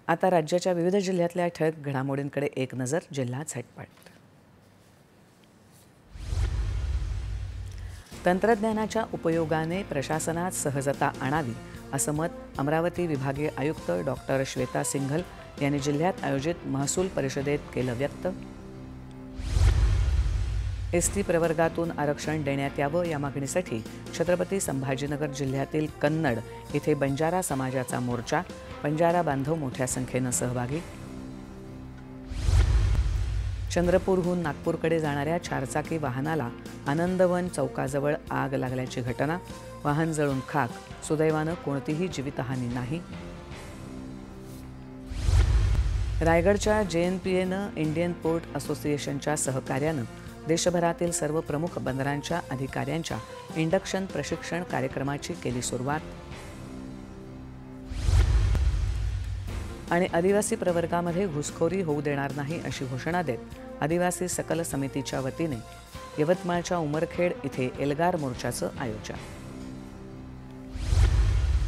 आता राज्याच्या विविध जिल्ह्यातल्या ठळक घडामोडींकडे एक नजर. जिल्हा झटपट. तंत्रज्ञानाच्या उपयोगाने प्रशासनात सहजता आणावी असं मत अमरावती विभागीय आयुक्त डॉक्टर श्वेता सिंघल यांनी जिल्ह्यात आयोजित महसूल परिषदेत केलं व्यक्त. एसटी प्रवर्गातून आरक्षण देण्यात यावं या मागणीसाठी छत्रपती संभाजीनगर जिल्ह्यातील कन्नड इथे बंजारा समाजाचा मोर्चा. बंजारा बांधव मोठ्या संख्येनं सहभागी. चंद्रपूरहून नागपूरकडे जाणाऱ्या चारचाकी वाहनाला आनंदवन चौकाजवळ आग लागल्याची घटना. वाहन जळून खाक. सुदैवानं कोणतीही जीवितहानी नाही. रायगडच्या JNPAनं इंडियन पोर्ट असोसिएशनच्या सहकार्यानं देशभरातील सर्व प्रमुख बंदरांच्या अधिकाऱ्यांच्या इंडक्शन प्रशिक्षण कार्यक्रमाची केली सुरुवात. आणि आदिवासी प्रवर्गामध्ये घुसखोरी होऊ देणार नाही अशी घोषणा देत आदिवासी सकल समितीच्या वतीने यवतमाळच्या उमरखेड इथे एल्गार मोर्चाचं आयोजन.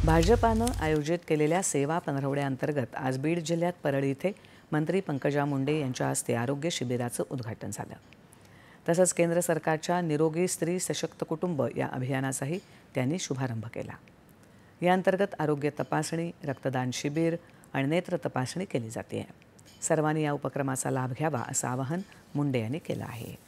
भाजपानं आयोजित केलेल्या सेवा पंधरवड्याअंतर्गत आज बीड जिल्ह्यात परळी इथे मंत्री पंकजा मुंडे यांच्या हस्ते आरोग्य शिबिराचं उद्घाटन झालं. तसंच केंद्र सरकारच्या निरोगी स्त्री सशक्त कुटुंब या अभियानाचाही त्यांनी शुभारंभ केला. याअंतर्गत आरोग्य तपासणी, रक्तदान शिबिर आणि नेत्र तपासणी केली जाते. सर्वांनी या उपक्रमाचा लाभ घ्यावा असं आवाहन मुंडे यांनी केलं आहे.